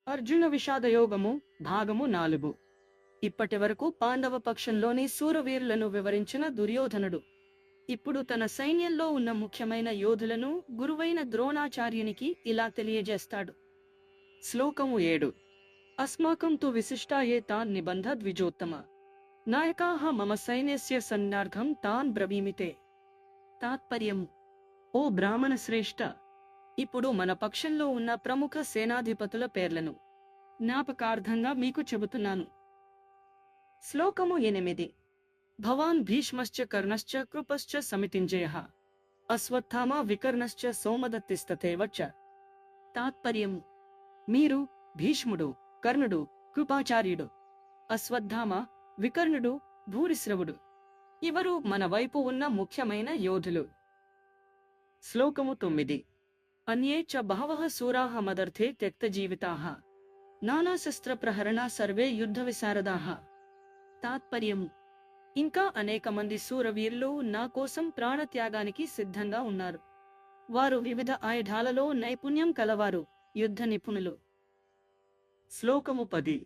అర్జున విషాదయోగము భాగము 4. ఇప్పటి వరకు పాండవ పక్షంలోని శూరవీరులను వివరించిన దుర్యోధనుడు ఇప్పుడు తన సైన్యంలో ఉన్న ముఖ్యమైన యోధులను గురువైన ద్రోణాచార్యునికి ఇలా తెలియజేస్తాడు. శ్లోకము 7. అస్మాకం తు విశిష్టాయే తాన్ నిబంధ ద్విజోత్తమ నాయకాః మమ సైన్యస్య సన్నార్థం తాన్ బ్రవీమితే. తాత్పర్యం: ఓ బ్రాహ్మణ శ్రేష్ఠ, ఇప్పుడు మన పక్షంలో ఉన్న ప్రముఖ సేనాధిపతుల పేర్లను జ్ఞాపకార్థంగా మీకు చెబుతున్నాను. శ్లోకము 8. భవాన్ భీష్మశ్చ కర్ణశ్చ కృపశ్చ సమితింజయః అశ్వత్థామ వికర్ణశ్చ సోమదత్తిస్తథైవ చ. తాత్పర్యం: మీరు భీష్ముడు, కర్ణుడు, కృపాచార్యుడు, అశ్వత్థామ, వికర్ణుడు, భూరిశ్రవుడు ఇవరు మన వైపు ఉన్న ముఖ్యమైన యోధులు. శ్లోకము 9. అన్యే చ బహవః శూరాః మదర్థే త్యక్తజీవితాః నానాశస్త్రప్రహరణ సర్వే యుద్ధ విశారదాః. తాత్పర్యం: ఇంకా అనేక మంది శూరవీరులు నా కోసం ప్రాణత్యాగానికి సిద్ధంగా ఉన్నారు. వారు వివిధ ఆయుధాలలో నైపుణ్యం కలవారు, యుద్ధ నిపుణులు. శ్లోకము 10.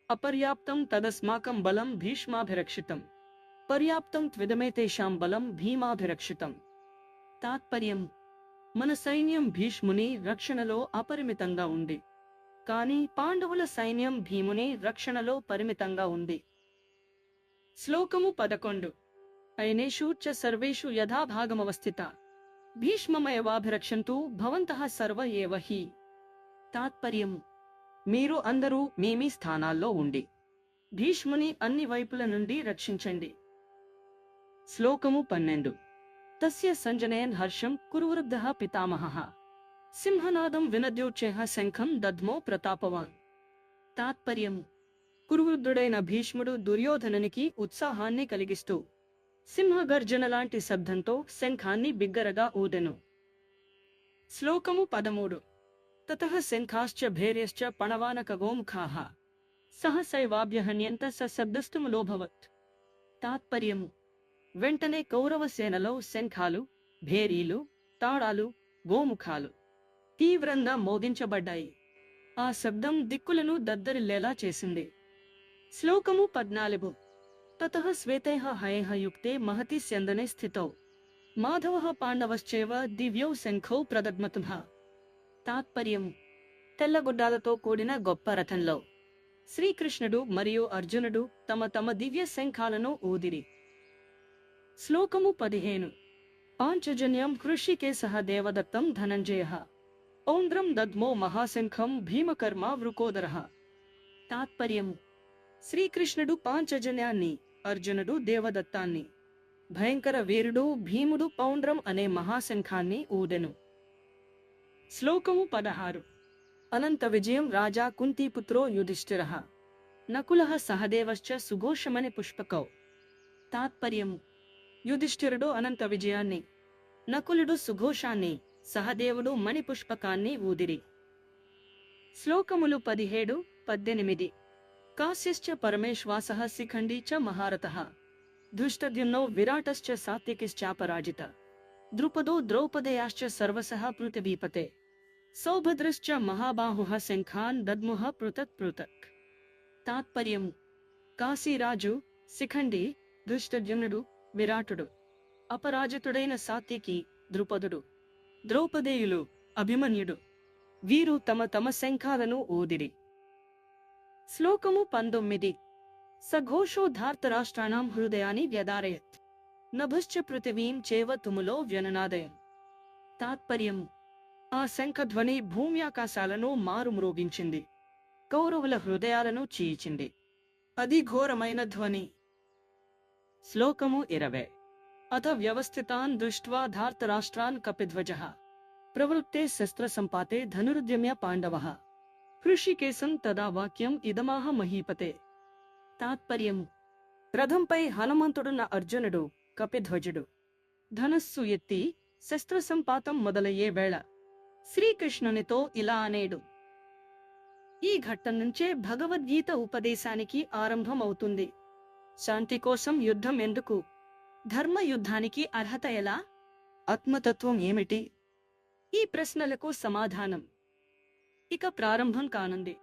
అపర్యాప్తం తదస్మాకం బలం భీష్మాభిరక్షితం పర్యాప్తం త్విదమేతేషాం బలం భీమాభిరక్షితం. తాత్పర్యం: మన సైన్యం భీష్ముని రక్షణలో అపరిమితంగా ఉంది, కానీ పాండవుల సైన్యం భీముని రక్షణలో పరిమితంగా ఉంది. శ్లోకము 11. అయినేషు చ సర్వేషు యథాభాగమవస్థిత భీష్మమయవాభిరక్షంతు భవంతః సర్వ ఏవ హి. తాత్పర్యం: మీరు అందరూ మీ మీ స్థానాల్లో ఉండి భీష్ముని అన్ని వైపుల నుండి రక్షించండి. శ్లోకము 12. తస్య సంజనయన్ హర్షం కురువృద్ధః పితామహః సింహనాదం వినద్యోచ్చేహ శంఖం దద్మో ప్రతాపవాన్. తాత్పర్యం: కురువృద్ధుడైన భీష్ముడు దుర్యోధనునికి ఉత్సాహాన్ని కలిగిస్తూ సింహగర్జన లాంటి శబ్దంతో శంఖాన్ని బిగ్గరగా ఊదెను. శ్లోకము 13. తతః శంఖాశ్చ భేర్యశ్చ పణవానకగోముఖాః సహసైవాభ్యహన్యంత సశబ్దస్తుములోభవత్. తాత్పర్యం: వెంటనే కౌరవ సేనలో శంఖాలు, భేరీలు, తాళాలు, గోముఖాలు తీవ్రంగా మోగించబడ్డాయి. ఆ శబ్దం దిక్కులను దద్దరిల్లేలా చేసింది. శ్లోకము 14. తతః శ్వేతైః హయైః యుక్తే మహతి స్యందనే స్థితౌ మాధవః పాండవశ్చైవ దివ్యౌ శంఖౌ ప్రదద్మతుః. తాత్పర్యం: తెల్లగుడ్డాలతో కూడిన గొప్ప రథంలో శ్రీకృష్ణుడు మరియు అర్జునుడు తమ తమ దివ్య శంఖాలను ఊదిరి. శ్లోకము 15. పాంచజన్యం హృషికేశః దేవదత్తం ధనంజయః ఔంద్రం దద్మో మహాశంఖం భీమకర్మ వృకోదరః. తాత్పర్యం: శ్రీకృష్ణుడు పాంచజన్యాన్ని, అర్జునుడు దేవదత్తాన్ని, భయంకర వీరుడు భీముడు పౌండ్రం అనే మహాశంఖాన్ని ఊదెను. శ్లోకము 16. అనంత విజయం రాజా కుంతీపుత్రో యుధిష్ఠిరః నకులః సహదేవశ్చ సుఘోషమణి పుష్పకౌ. తాత్పర్యం: యుధిష్ఠిరుడు అనంత విజయాన్ని, నకులుడు సుఘోషాన్ని, సహదేవుడు మణిపుష్పకాన్ని ఊదిరి. శ్లోకములు 17, 18. కాశ్యశ్చ పరమేశ్వాసః శిఖండీ చ మహారథః ధృష్టద్యుమ్నో విరాటశ్చ సాత్యకిశ్చాపరాజిత ద్రుపదో ద్రౌపదేయాశ్చ సర్వసః పృథివీపతే సౌభద్రశ్చ మహాబాహుః శంఖాన్ దద్ముః పృథక్ పృథక్. తాత్పర్యం: కాశీరాజు, శిఖండి, ధృష్టద్యుమ్నుడు, విరాటుడు, అపరాజితుడైన సాత్యకి, ద్రుపదుడు, ద్రౌపదేయులు, అభిమన్యుడు వీరు తమ తమ శంఖాలను ఊదిరి. శ్లోకము 19. సఘోషో ధార్తరాష్ట్రాణం హృదయాని వ్యదారయత్ నభశ్చ పృథివీం చేవ తుములో వ్యననాదయం. తాత్పర్యం: ఆ శంఖధ్వని భూమ్యాకాశాలను మారుమ్రోగించింది, కౌరవుల హృదయాలను చీల్చింది. అది ఘోరమైన ధ్వని. శ్లోకము 20. అథ వ్యవస్థితాన్ దృష్ట్వా ధార్తరాష్ట్రాన్ కపిధ్వజః ప్రవృత్తే శస్త్రసంపాతే ధనురుద్యమ్య పాండవః హృషికేశం తదా వాక్యం ఇదమాహ మహీపతే. తాత్పర్యం: రథంపై హనుమంతుడున్న అర్జునుడు, కపిధ్వజుడు ధనస్సు ఎత్తి శస్త్రసంపాతం మొదలయ్యే వేళ శ్రీకృష్ణునితో ఇలా అనేడు. ఈ ఘట్టం నుంచే భగవద్గీత ఉపదేశానికి ఆరంభం అవుతుంది. శాంతి కోసం యుద్ధం ఎందుకు? ధర్మ యుద్ధానికి అర్హత ఎలా? ఆత్మతత్వం ఏమిటి? ఈ ప్రశ్నలకు సమాధానం ఇక ప్రారంభం కానుంది.